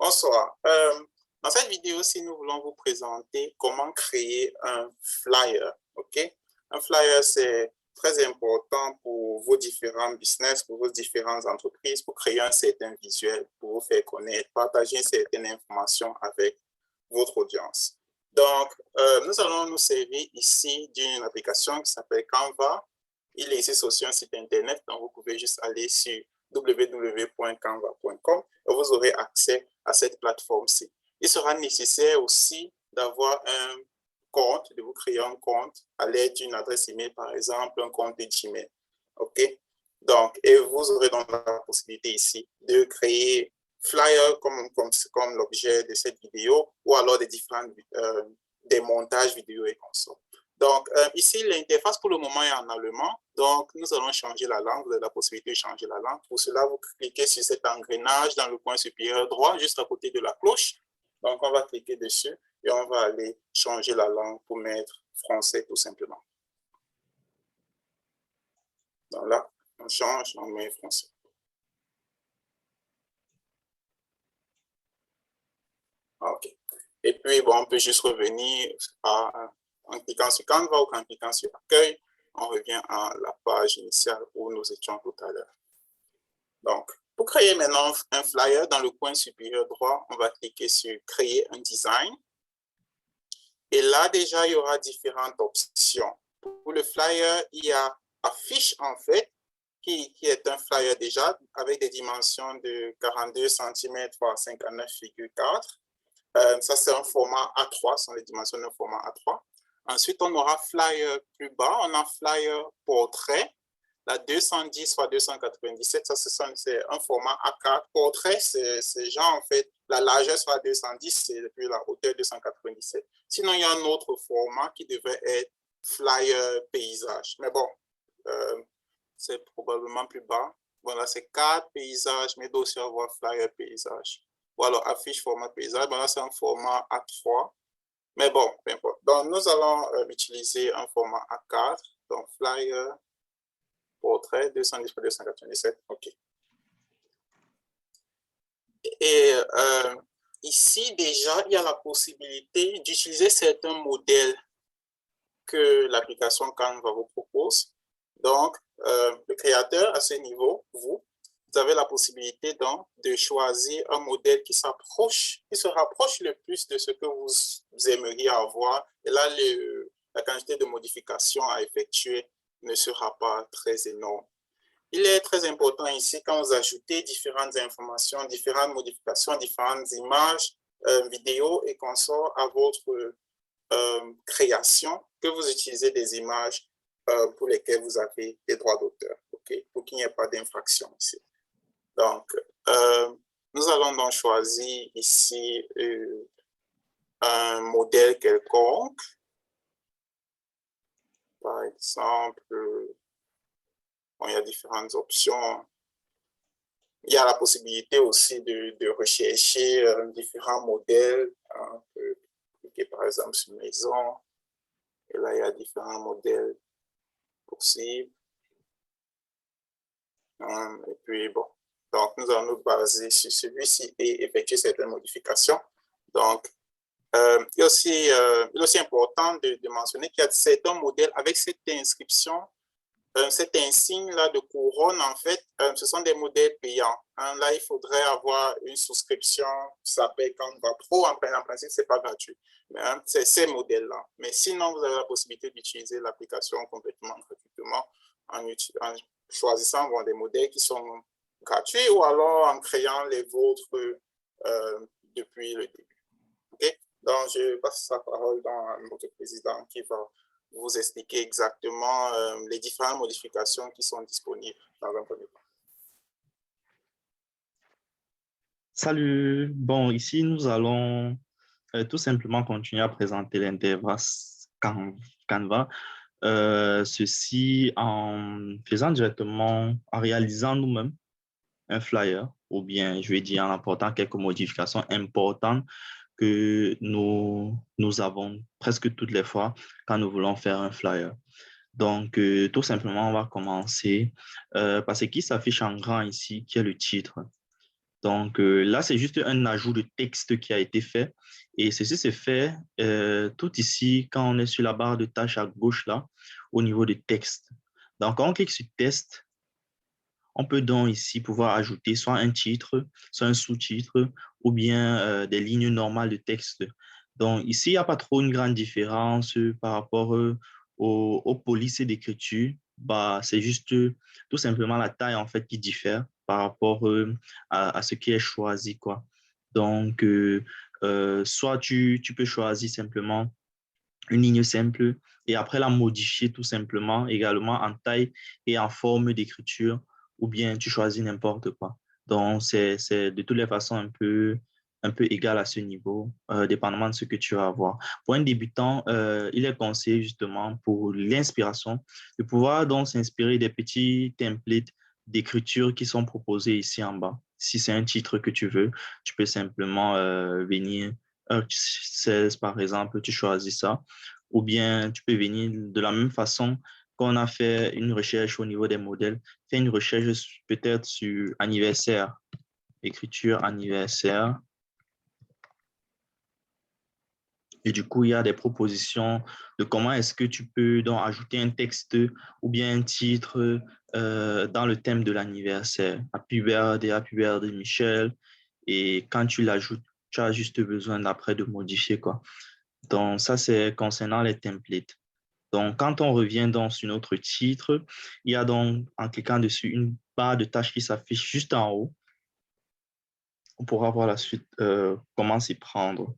Bonsoir. Dans cette vidéo-ci, nous voulons vous présenter comment créer un flyer. OK? Un flyer, c'est très important pour vos différents business, pour vos différentes entreprises, pour créer un certain visuel, pour vous faire connaître, partager une certaine information avec votre audience. Donc, nous allons nous servir ici d'une application qui s'appelle Canva. Il est ici sur un site internet, donc vous pouvez juste aller sur www.canva.com et vous aurez accès à cette plateforme-ci. Il sera nécessaire aussi d'avoir un compte, de vous créer un compte à l'aide d'une adresse email, par exemple, un compte de Gmail. OK? Donc, et vous aurez donc la possibilité ici de créer flyer comme l'objet de cette vidéo ou alors des montages vidéo et consorts. Donc, ici, l'interface pour le moment est en allemand. Donc, nous allons changer la langue. Vous avez la possibilité de changer la langue. Pour cela, vous cliquez sur cet engrenage dans le coin supérieur droit, juste à côté de la cloche. Donc, on va cliquer dessus et on va aller changer la langue pour mettre français tout simplement. Donc là, on change, on met français. OK. Et puis, bon, on peut juste revenir en cliquant sur Canva ou en cliquant sur Accueil. On revient à la page initiale où nous étions tout à l'heure. Donc, pour créer maintenant un flyer, dans le coin supérieur droit, on va cliquer sur Créer un design. Et là, déjà, il y aura différentes options. Pour le flyer, il y a Affiche, en fait, qui est un flyer déjà avec des dimensions de 42 cm x 59,4. Ça, c'est un format A3, ce sont les dimensions d'un format A3. Ensuite, on aura flyer plus bas, on a flyer portrait, la 210 x 297, ça c'est un format A4. Portrait, c'est genre, en fait, la largeur sera 210 et puis la hauteur 297. Sinon, il y a un autre format qui devrait être flyer paysage. Mais bon, c'est probablement plus bas. Voilà, c'est 4 paysages, mais il doit aussi avoir flyer paysage. Ou alors affiche format paysage. Bon, là, c'est un format A3. Mais bon, peu importe. Donc, nous allons utiliser un format A4. Donc, flyer, portrait, 210 x 297. OK. Et ici, déjà, il y a la possibilité d'utiliser certains modèles que l'application Canva vous propose. Donc, le créateur, à ce niveau, vous avez la possibilité donc de choisir un modèle qui se rapproche le plus de ce que vous aimeriez avoir. Et là, la quantité de modifications à effectuer ne sera pas très énorme. Il est très important ici, quand vous ajoutez différentes informations, différentes modifications, différentes images, vidéos et consorts à votre création, que vous utilisez des images pour lesquelles vous avez des droits d'auteur, okay, pour qu'il n'y ait pas d'infraction ici. Donc, nous allons donc choisir ici un modèle quelconque. Par exemple, bon, il y a différentes options. Il y a la possibilité aussi de rechercher différents modèles. On peut cliquer par exemple sur maison. Et là, il y a différents modèles possibles. Et puis, bon. Donc, nous allons nous baser sur celui-ci et effectuer certaines modifications. Donc, il est aussi important de mentionner qu'il y a certains modèles avec cette inscription, cet insigne-là de couronne, en fait, ce sont des modèles payants. Là, il faudrait avoir une souscription qui s'appelle Canva Pro. En principe, ce n'est pas gratuit. Mais c'est ces modèles-là. Mais sinon, vous avez la possibilité d'utiliser l'application complètement gratuitement en choisissant des modèles qui sont gratuits ou alors en créant les vôtres depuis le début. OK? Donc, je passe la parole à notre président qui va vous expliquer exactement les différentes modifications qui sont disponibles dans un premier temps. Salut, bon, ici nous allons tout simplement continuer à présenter l'interface Canva. Ceci en faisant directement, en réalisant nous-mêmes un flyer, ou bien je vais dire en apportant quelques modifications importantes que nous avons presque toutes les fois quand nous voulons faire un flyer. Donc, tout simplement, on va commencer par ce qui s'affiche en grand ici, qui est le titre. Donc là, c'est juste un ajout de texte qui a été fait. Et ceci s'est fait tout ici, quand on est sur la barre de tâches à gauche, là, au niveau du texte. Donc, quand on clique sur Test, on peut donc ici pouvoir ajouter soit un titre, soit un sous-titre, ou bien des lignes normales de texte. Donc, ici, il n'y a pas trop une grande différence par rapport aux polices d'écriture. Bah, c'est juste tout simplement la taille en fait qui diffère par rapport à ce qui est choisi, quoi. Donc, soit tu peux choisir simplement une ligne simple et après la modifier tout simplement également en taille et en forme d'écriture, ou bien tu choisis n'importe quoi. Donc, c'est de toutes les façons un peu égal à ce niveau, dépendamment de ce que tu vas avoir. Pour un débutant, il est conseillé justement pour l'inspiration de pouvoir donc s'inspirer des petits templates d'écriture qui sont proposés ici en bas. Si c'est un titre que tu veux, tu peux simplement venir 16 par exemple, tu choisis ça. Ou bien tu peux venir de la même façon qu'on a fait une recherche au niveau des modèles, faire une recherche peut-être sur anniversaire, écriture anniversaire. Et du coup, il y a des propositions de comment est-ce que tu peux donc ajouter un texte ou bien un titre dans le thème de l'anniversaire. Happy birthday, Michel. Et quand tu l'ajoutes, tu as juste besoin d'après de modifier, quoi. Donc, ça, c'est concernant les templates. Donc, quand on revient dans sur notre titre, il y a donc, en cliquant dessus, une barre de tâches qui s'affiche juste en haut. On pourra voir la suite, comment s'y prendre.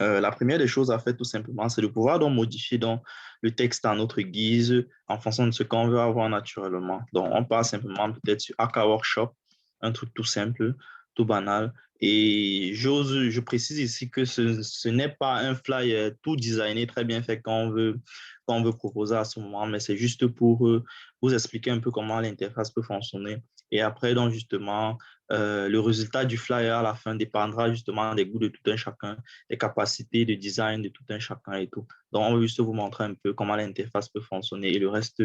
La première des choses à faire, tout simplement, c'est de pouvoir donc modifier donc, le texte à notre guise en fonction de ce qu'on veut avoir naturellement. Donc, on part simplement peut-être sur Aka Workshop, un truc tout simple, tout banal. Et je précise ici que ce n'est pas un flyer tout designé, très bien fait qu'on veut proposer à ce moment, mais c'est juste pour vous expliquer un peu comment l'interface peut fonctionner. Et après, donc, justement, le résultat du flyer à la fin dépendra justement des goûts de tout un chacun, des capacités de design de tout un chacun et tout. Donc, on va juste vous montrer un peu comment l'interface peut fonctionner et le reste,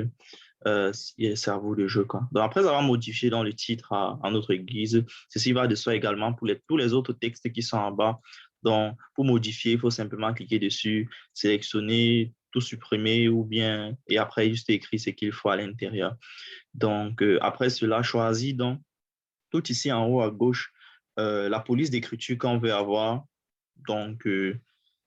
c'est à vous de jeu, quoi. Donc, après avoir modifié dans le titre à notre guise, ceci va de soi également pour tous les autres textes qui sont en bas. Donc, pour modifier, il faut simplement cliquer dessus, sélectionner, tout supprimer ou bien, et après, juste écrire ce qu'il faut à l'intérieur. Donc, après cela, choisis donc tout ici en haut à gauche la police d'écriture qu'on veut avoir. Donc,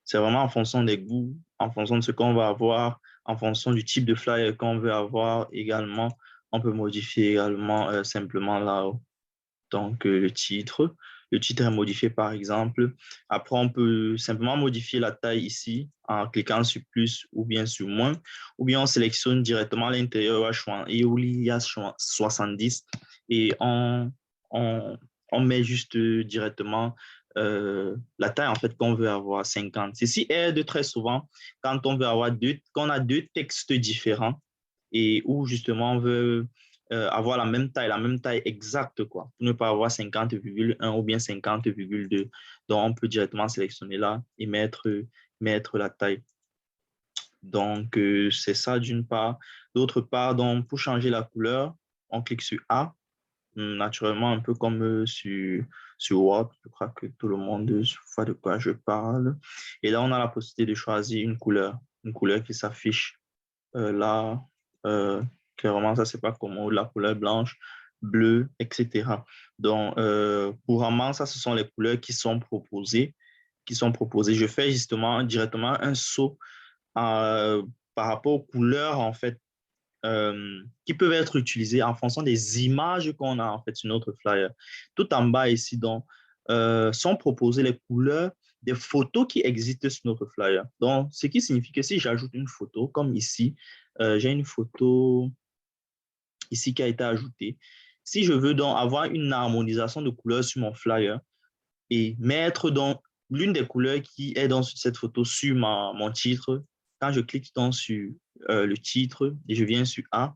c'est vraiment en fonction des goûts, en fonction de ce qu'on va avoir, en fonction du type de flyer qu'on veut avoir également. On peut modifier également simplement là-haut. Donc, le titre est modifié par exemple. Après, on peut simplement modifier la taille ici en cliquant sur plus ou bien sur moins. Ou bien on sélectionne directement à l'intérieur et où il y a 70 et on, on met juste directement la taille en fait qu'on veut avoir 50. Ceci aide très souvent quand on veut avoir qu'on a deux textes différents et où justement on veut avoir la même taille exacte, quoi, pour ne pas avoir 50,1 ou bien 50,2. Donc, on peut directement sélectionner là et mettre la taille. Donc, c'est ça d'une part. D'autre part, donc, pour changer la couleur, on clique sur A, naturellement, un peu comme sur Word. Je crois que tout le monde voit de quoi je parle. Et là, on a la possibilité de choisir une couleur qui s'affiche là, clairement, ça, c'est pas comme la couleur blanche, bleue, etc. Donc, couramment, ça, ce sont les couleurs qui sont proposées, Je fais justement directement un saut par rapport aux couleurs, en fait, qui peuvent être utilisées en fonction des images qu'on a, en fait, sur notre flyer. Tout en bas ici, donc, sont proposées les couleurs des photos qui existent sur notre flyer. Donc, ce qui signifie que si j'ajoute une photo, comme ici, j'ai une photo ici qui a été ajoutée. Si je veux donc avoir une harmonisation de couleurs sur mon flyer et mettre donc l'une des couleurs qui est dans cette photo sur mon titre, quand je clique donc sur le titre et je viens sur A,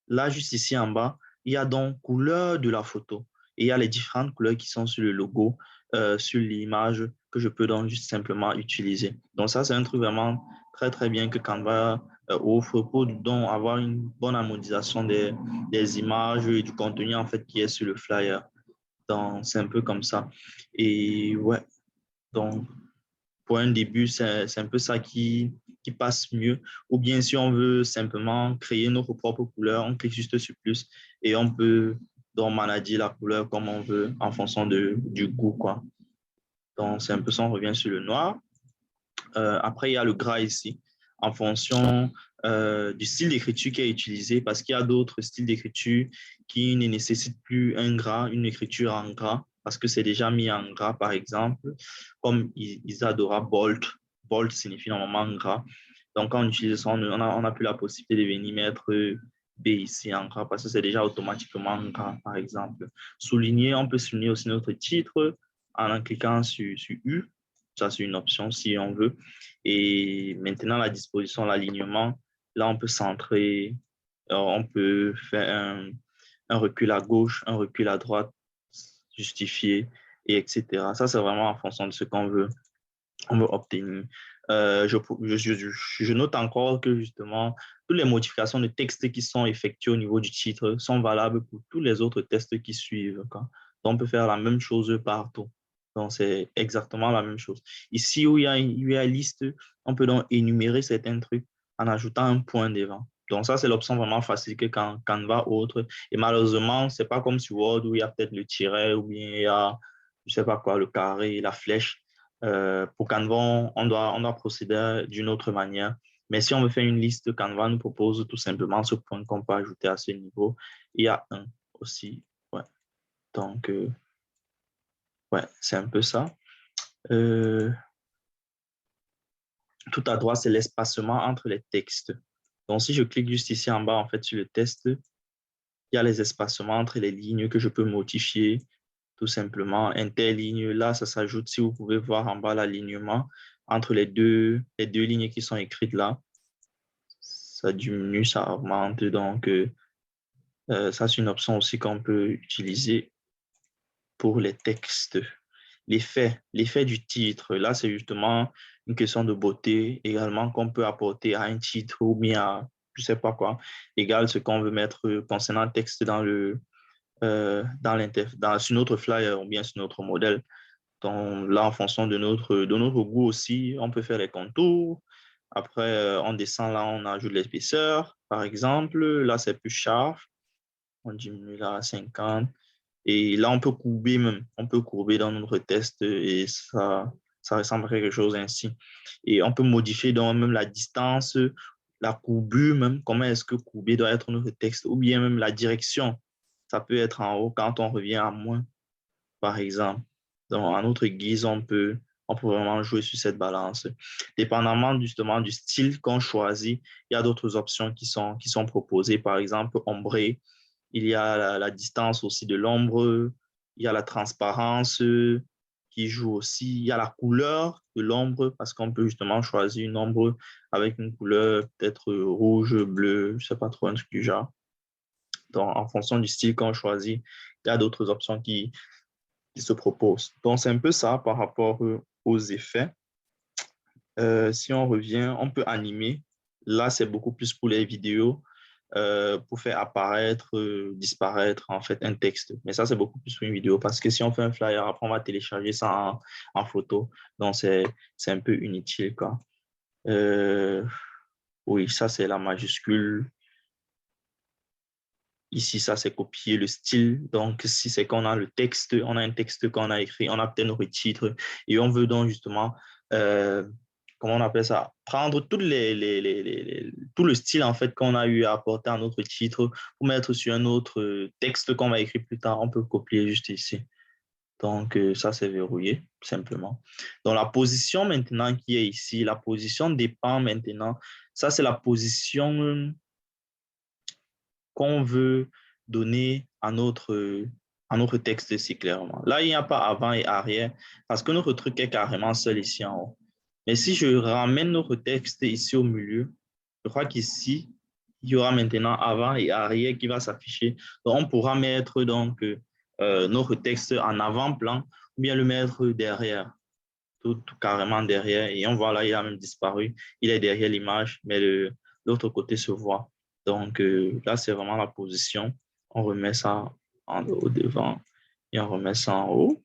là, juste ici en bas, il y a donc couleur de la photo et il y a les différentes couleurs qui sont sur le logo, sur l'image que je peux donc juste simplement utiliser. Donc ça, c'est un truc vraiment très, très bien que Canva offre pour donc avoir une bonne harmonisation des images et du contenu en fait qui est sur le flyer. Donc, c'est un peu comme ça. Et ouais, donc, pour un début, c'est un peu ça qui passe mieux. Ou bien, si on veut simplement créer notre propre couleur, on clique juste sur plus et on peut donc manager la couleur comme on veut en fonction du goût, quoi. Donc, c'est un peu ça, on revient sur le noir. Après, il y a le gras ici, en fonction du style d'écriture qui est utilisé, parce qu'il y a d'autres styles d'écriture qui ne nécessitent plus un gras, une écriture en gras, parce que c'est déjà mis en gras, par exemple, comme Isadora Bold. Bold signifie normalement gras. Donc, quand on utilise ça, on a plus la possibilité de venir mettre B ici en gras, parce que c'est déjà automatiquement gras, par exemple. Souligner, on peut souligner aussi notre titre en cliquant sur U. Ça, c'est une option si on veut. Et maintenant, la disposition, l'alignement, là, on peut centrer, on peut faire un recul à gauche, un recul à droite, justifier, et etc. Ça, c'est vraiment en fonction de ce on veut obtenir. Je note encore que justement, toutes les modifications de texte qui sont effectuées au niveau du titre sont valables pour tous les autres tests qui suivent, quoi. Donc, on peut faire la même chose partout. Donc, c'est exactement la même chose. Ici où il y a liste, on peut donc énumérer certains trucs en ajoutant un point devant. Donc, ça, c'est l'option vraiment facile que Canva autre. Et malheureusement, c'est pas comme sur Word où il y a peut-être le tiret ou bien il y a, je sais pas quoi, le carré, la flèche. Pour Canva, on doit procéder d'une autre manière. Mais si on veut faire une liste, Canva nous propose tout simplement ce point qu'on peut ajouter à ce niveau. Il y a un aussi. Ouais. Donc, ouais, c'est un peu ça. Euh, Tout à droite, c'est l'espacement entre les textes. Donc, si je clique juste ici en bas, en fait, sur le test, il y a les espacements entre les lignes que je peux modifier tout simplement. Interligne, là, ça s'ajoute, si vous pouvez voir en bas l'alignement entre les deux lignes qui sont écrites là. Ça diminue, ça augmente. Donc, ça, c'est une option aussi qu'on peut utiliser pour les textes. L'effet du titre, là, c'est justement une question de beauté également qu'on peut apporter à un titre ou bien à, je sais pas quoi, égal ce qu'on veut mettre concernant le texte sur notre flyer ou bien sur notre modèle. Donc là, en fonction de notre goût aussi, on peut faire les contours. Après, on descend là, on ajoute l'épaisseur, par exemple. Là, c'est plus sharp. On diminue là à 50. Et là, on peut courber même. On peut courber dans notre test et ça ressemble à quelque chose ainsi. Et on peut modifier donc même la distance, la courbure même. Comment est-ce que courber doit être notre texte ou bien même la direction. Ça peut être en haut quand on revient à moins, par exemple. Donc, à notre guise, on peut vraiment jouer sur cette balance. Dépendamment justement du style qu'on choisit, il y a d'autres options qui sont proposées. Par exemple, ombré, il y a la distance aussi de l'ombre, il y a la transparence qui joue aussi, il y a la couleur de l'ombre parce qu'on peut justement choisir une ombre avec une couleur peut-être rouge, bleu, je ne sais pas trop, un truc du genre. Donc, en fonction du style qu'on choisit, il y a d'autres options qui se proposent. Donc, c'est un peu ça par rapport aux effets. Si on revient, on peut animer. Là, c'est beaucoup plus pour les vidéos, pour faire apparaître, disparaître en fait un texte. Mais ça, c'est beaucoup plus pour une vidéo parce que si on fait un flyer, après, on va télécharger ça en photo. Donc, c'est un peu inutile, quoi. Oui, ça, c'est la majuscule. Ici, ça, c'est copier le style. Donc, si c'est qu'on a le texte, on a un texte qu'on a écrit, on a peut-être notre titre et on veut donc justement, comment on appelle ça, prendre tout le style en fait qu'on a eu à apporter à notre titre pour mettre sur un autre texte qu'on va écrire plus tard. On peut copier juste ici. Donc, ça, c'est verrouillé, simplement. Donc, la position maintenant qui est ici, la position dépend maintenant. Ça, c'est la position qu'on veut donner à notre texte si clairement. Là, il n'y a pas avant et arrière parce que notre truc est carrément seul ici en haut. Mais si je ramène notre texte ici au milieu, je crois qu'ici, il y aura maintenant avant et arrière qui va s'afficher. Donc, on pourra mettre donc notre texte en avant-plan ou bien le mettre derrière, tout carrément derrière. Et on voit là, il a même disparu. Il est derrière l'image, mais l'autre côté se voit. Donc là, c'est vraiment la position. On remet ça au devant et on remet ça en haut.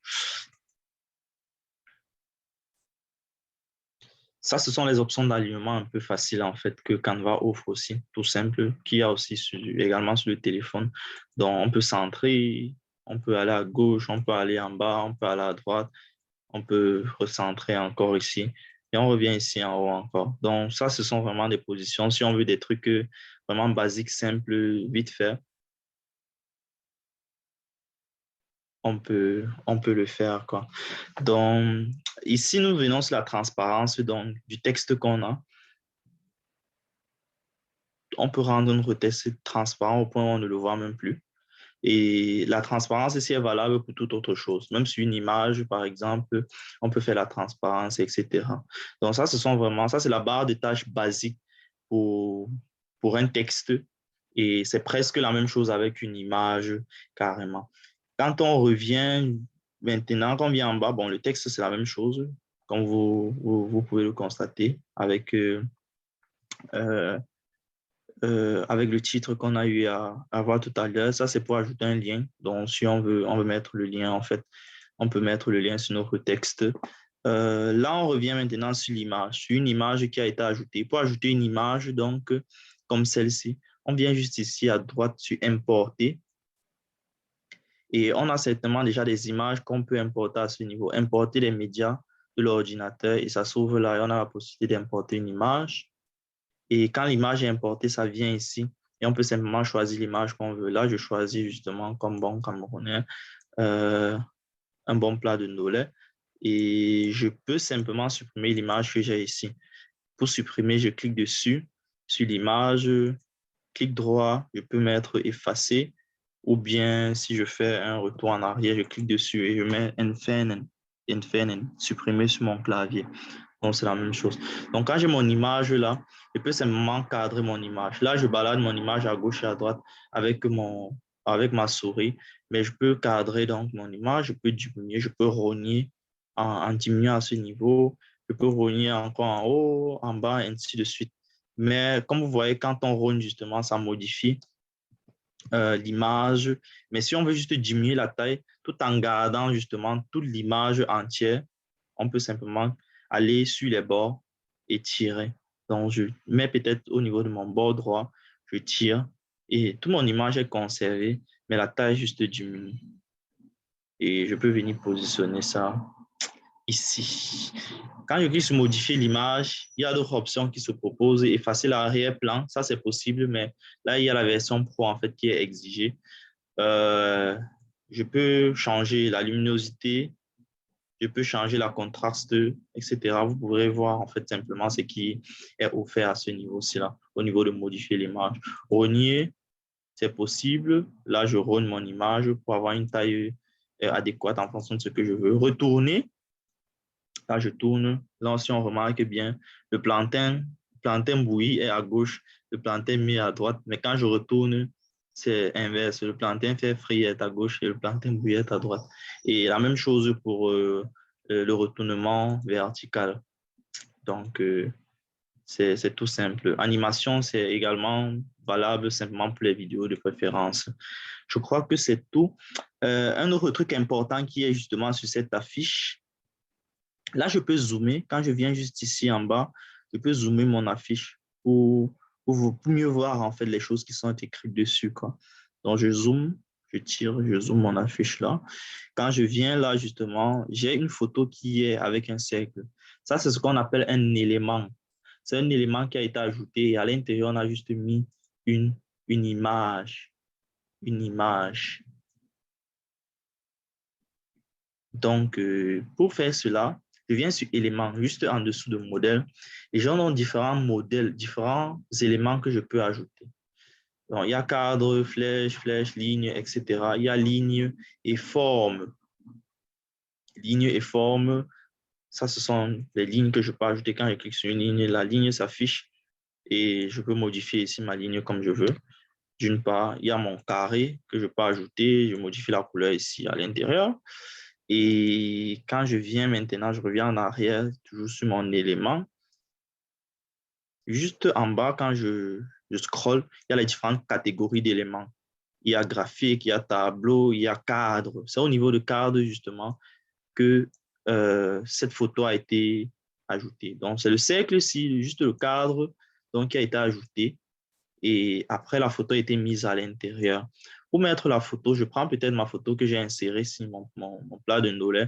Ça, ce sont les options d'alignement un peu faciles en fait que Canva offre aussi, tout simple, qu'il y a aussi également sur le téléphone. Donc, on peut centrer, on peut aller à gauche, on peut aller en bas, on peut aller à droite, on peut recentrer encore ici et on revient ici en haut encore. Donc, ça, ce sont vraiment des positions. Si on veut des trucs vraiment basiques, simples, vite fait, on peut le faire, quoi. Donc, ici, nous venons sur la transparence donc, du texte qu'on a. On peut rendre notre texte transparent au point où on ne le voit même plus. Et la transparence ici est valable pour toute autre chose. Même sur une image, par exemple, on peut faire la transparence, etc. Donc ça, ça, c'est la barre de tâches basique pour, pour un texte. Et c'est presque la même chose avec une image, carrément. Quand on revient maintenant, quand on vient en bas, bon, le texte, c'est la même chose, comme vous pouvez le constater, euh, avec le titre qu'on a eu à voir tout à l'heure. Ça, c'est pour ajouter un lien. Donc, si on veut mettre le lien, en fait, on peut mettre le lien sur notre texte. Là, on revient maintenant sur l'image, sur une image qui a été ajoutée. Pour ajouter une image, donc, comme celle-ci, on vient juste ici à droite sur Importer. Et on a certainement déjà des images qu'on peut importer à ce niveau. Importer les médias de l'ordinateur et ça s'ouvre là et on a la possibilité d'importer une image. Et quand l'image est importée, ça vient ici. Et on peut simplement choisir l'image qu'on veut. Là, je choisis justement comme bon Camerounais euh, un bon plat de Ndolé. Et je peux simplement supprimer l'image que j'ai ici. Pour supprimer, je clique dessus, sur l'image, clic droit, je peux mettre effacer. Ou bien, si je fais un retour en arrière, je clique dessus et je mets entfernen, supprimer sur mon clavier. Donc, c'est la même chose. Donc, quand j'ai mon image là, je peux simplement cadrer mon image. Là, je balade mon image à gauche et à droite avec ma souris, mais je peux cadrer donc mon image, je peux diminuer, je peux rogner en diminuant à ce niveau, je peux rogner encore en haut, en bas, ainsi de suite. Mais comme vous voyez, quand on rogne justement, ça modifie l'image. Mais si on veut juste diminuer la taille, tout en gardant justement toute l'image entière, on peut simplement aller sur les bords et tirer. Donc, je mets peut-être au niveau de mon bord droit, je tire et toute mon image est conservée, mais la taille juste diminue. Et je peux venir positionner ça ici. Quand je clique sur modifier l'image, il y a d'autres options qui se proposent. Effacer l'arrière-plan, ça c'est possible, mais là, il y a la version pro en fait qui est exigée. Euh, je peux changer la luminosité, je peux changer la contraste, etc. Vous pourrez voir en fait simplement ce qui est offert à ce niveau-ci là, au niveau de modifier l'image. Rogner, c'est possible. Là, je rogne mon image pour avoir une taille adéquate en fonction de ce que je veux. Retourner, là, je tourne. Là, si on remarque bien, le plantain bouilli est à gauche, le plantain mis à droite. Mais quand je retourne, c'est inverse. Le plantain fait frit est à gauche et le plantain bouilli est à droite. Et la même chose pour le retournement vertical. Donc, c'est tout simple. Animation, c'est également valable simplement pour les vidéos de préférence. Je crois que c'est tout. Un autre truc important qui est justement sur cette affiche, là, je peux zoomer. Quand je viens juste ici en bas, je peux zoomer mon affiche pour mieux voir en fait les choses qui sont écrites dessus, quoi. Donc, je zoome, je tire, je zoome mon affiche là. Quand je viens là, justement, j'ai une photo qui est avec un cercle. Ça, c'est ce qu'on appelle un élément. C'est un élément qui a été ajouté et à l'intérieur, on a juste mis une, une image. Une image. Donc, pour faire cela, je viens sur éléments, juste en dessous de modèle, et j'en ai différents modèles, différents éléments que je peux ajouter. Donc, il y a cadre, flèche, ligne, etc. Il y a ligne et forme. Ligne et forme, ça, ce sont les lignes que je peux ajouter quand je clique sur une ligne. La ligne s'affiche et je peux modifier ici ma ligne comme je veux. D'une part, il y a mon carré que je peux ajouter. Je modifie la couleur ici à l'intérieur. Et quand je viens maintenant, je reviens en arrière, toujours sur mon élément. Juste en bas, quand je scroll, il y a les différentes catégories d'éléments. il y a graphique, il y a tableau, il y a cadre. C'est au niveau de cadre, justement, que cette photo a été ajoutée. Donc, c'est le cercle-ci, juste le cadre, donc, qui a été ajouté. Et après, la photo a été mise à l'intérieur. Pour mettre la photo, je prends peut-être ma photo que j'ai insérée sur mon plat de Ndolé.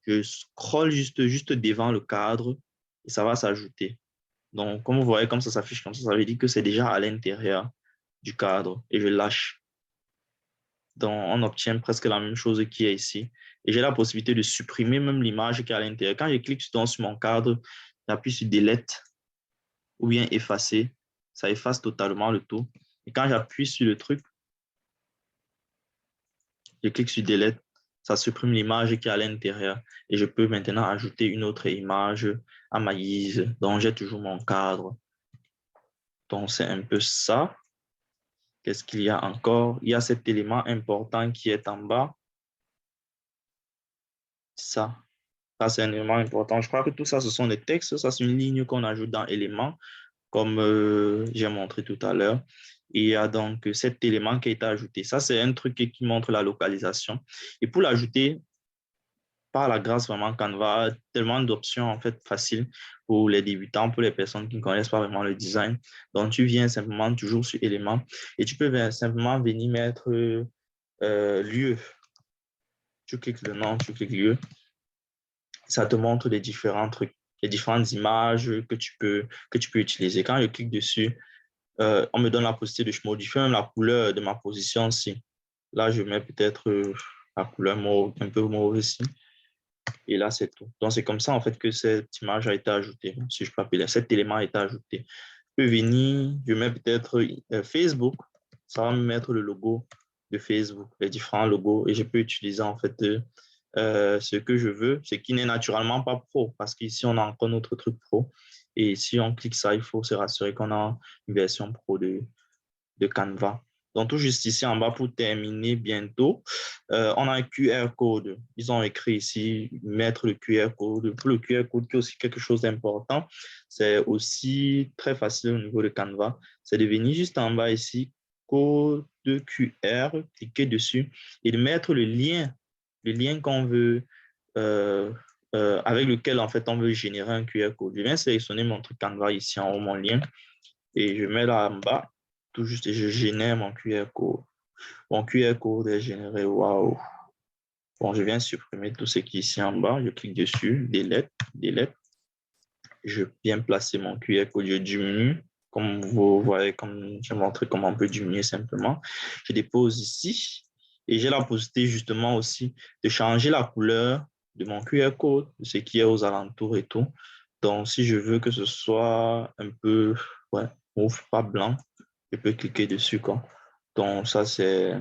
Je scrolle juste devant le cadre et ça va s'ajouter. Donc, comme vous voyez, comme ça s'affiche comme ça veut dire que c'est déjà à l'intérieur du cadre et je lâche. Donc, on obtient presque la même chose qui est ici. Et j'ai la possibilité de supprimer même l'image qui est à l'intérieur. Quand je clique sur mon cadre, j'appuie sur Delete ou bien Effacer. Ça efface totalement le tout. Et quand j'appuie sur le truc, je clique sur Delete, ça supprime l'image qui est à l'intérieur. Et je peux maintenant ajouter une autre image à ma guise. Donc, j'ai toujours mon cadre. Donc, c'est un peu ça. Qu'est-ce qu'il y a encore? Il y a cet élément important qui est en bas. Ça c'est un élément important. Je crois que tout ça, ce sont des textes. Ça, c'est une ligne qu'on ajoute dans éléments, comme j'ai montré tout à l'heure. Et il y a donc cet élément qui a été ajouté. Ça, c'est un truc qui montre la localisation. Et pour l'ajouter, par la grâce vraiment Canva, tellement d'options en fait faciles pour les débutants, pour les personnes qui ne connaissent pas vraiment le design. Donc, tu viens simplement toujours sur éléments et tu peux simplement venir mettre lieu. Tu cliques le nom, tu cliques lieu. Ça te montre les différents trucs, les différentes images que tu peux utiliser. Quand je clique dessus, on me donne la possibilité de modifier même la couleur de ma position ici. Là, je mets peut-être la couleur mauve, un peu mauve ici. Et là, c'est tout. Donc, c'est comme ça, en fait, que cette image a été ajoutée. Si je peux appeler, cet élément a été ajouté. Je peux venir, je mets peut-être Facebook. Ça va me mettre le logo de Facebook, les différents logos. Et je peux utiliser, en fait, ce que je veux, ce qui n'est naturellement pas pro. Parce qu'ici, on a encore notre truc pro. Et si on clique ça, il faut se rassurer qu'on a une version pro de Canva. Donc, tout juste ici en bas pour terminer bientôt, on a un QR code. Ils ont écrit ici, mettre le QR code. Pour le QR code, qui est aussi quelque chose d'important, c'est aussi très facile au niveau de Canva. C'est de venir juste en bas ici, code QR, cliquer dessus et de mettre le lien qu'on veut, avec lequel en fait on veut générer un QR code. Je viens sélectionner mon truc Canva ici en haut, mon lien, et je mets là en bas tout juste et je génère mon QR code. Mon QR code est généré. Waouh! Bon, je viens supprimer tout ce qui est ici en bas. Je clique dessus, delete. Je viens placer mon QR code. Je diminue. Comme vous voyez, comme je montré comment on peut diminuer simplement. Je dépose ici et j'ai la possibilité justement aussi de changer la couleur de mon QR code, de ce qui est aux alentours et tout. Donc, si je veux que ce soit un peu, ouais, mauve, pas blanc, je peux cliquer dessus, quoi. Donc, ça, c'est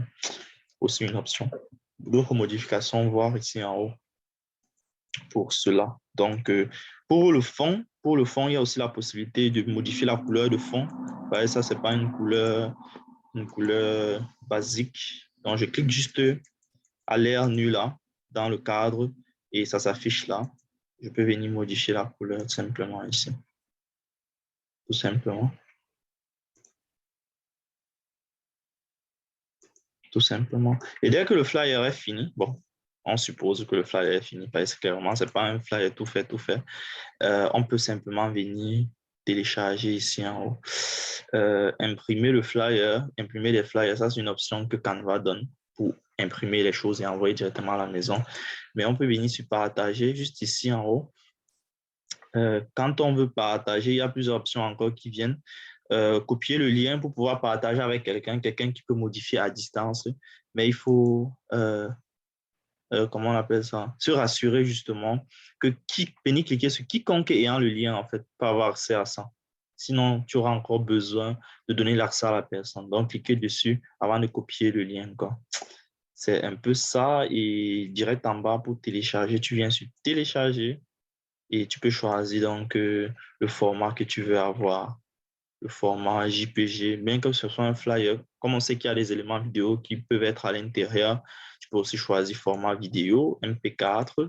aussi une option. D'autres modifications, voir ici en haut pour cela. Donc, pour le fond, il y a aussi la possibilité de modifier la couleur de fond. Ouais, ça, c'est pas une couleur basique. Donc, je clique juste à l'air nu là, dans le cadre, et ça s'affiche là. Je peux venir modifier la couleur simplement ici. Tout simplement. Tout simplement. Et dès que le flyer est fini, bon, on suppose que le flyer est fini parce que clairement, ce n'est pas un flyer tout fait. On peut simplement venir télécharger ici en haut. Imprimer le flyer, imprimer les flyers, ça c'est une option que Canva donne pour imprimer les choses et envoyer directement à la maison. Mais on peut venir sur partager juste ici en haut. Quand on veut partager, il y a plusieurs options encore qui viennent. Copier le lien pour pouvoir partager avec quelqu'un qui peut modifier à distance. Mais il faut, comment on appelle ça, se rassurer justement que venir cliquer sur quiconque ayant le lien, en fait, peut avoir accès à ça. Sinon, tu auras encore besoin de donner l'accès à la personne. Donc, cliquez dessus avant de copier le lien, quoi. C'est un peu ça. Et direct en bas pour télécharger, tu viens sur télécharger et tu peux choisir donc le format que tu veux avoir, le format JPG, bien que ce soit un flyer. Comme on sait qu'il y a des éléments vidéo qui peuvent être à l'intérieur, tu peux aussi choisir format vidéo, MP4,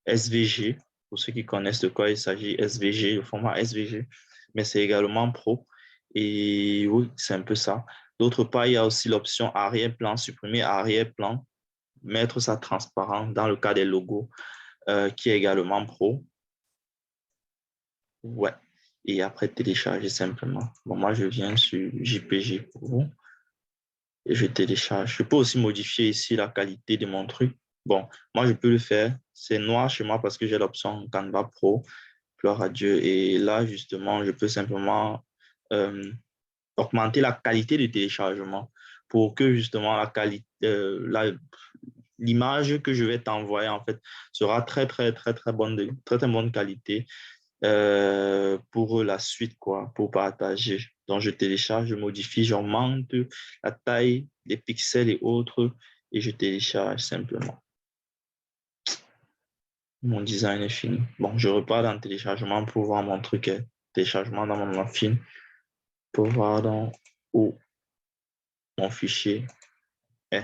SVG, pour ceux qui connaissent de quoi il s'agit, SVG, le format SVG, mais c'est également pro. Et oui, c'est un peu ça. D'autre part, il y a aussi l'option arrière-plan, supprimer arrière-plan, mettre ça transparent dans le cas des logos, qui est également pro. Ouais. Et après, télécharger simplement. Bon, moi, je viens sur JPG Pro et je télécharge. Je peux aussi modifier ici la qualité de mon truc. Bon, moi, je peux le faire. C'est noir chez moi parce que j'ai l'option Canva Pro. Gloire à Dieu. Et là, justement, je peux simplement augmenter la qualité du téléchargement pour que justement la qualité, l'image que je vais t'envoyer en fait sera très bonne, de très bonne qualité pour la suite, quoi, pour partager. Donc, je télécharge, je modifie, j'augmente la taille des pixels et autres et je télécharge simplement. Mon design est fini. Bon, je repars dans le téléchargement pour voir mon truc, téléchargement dans mon machine pour voir dans où mon fichier est.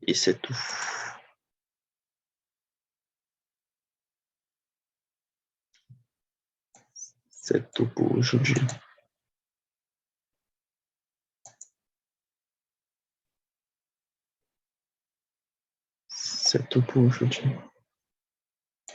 Et c'est tout. C'est tout pour aujourd'hui. C'est tout pour aujourd'hui.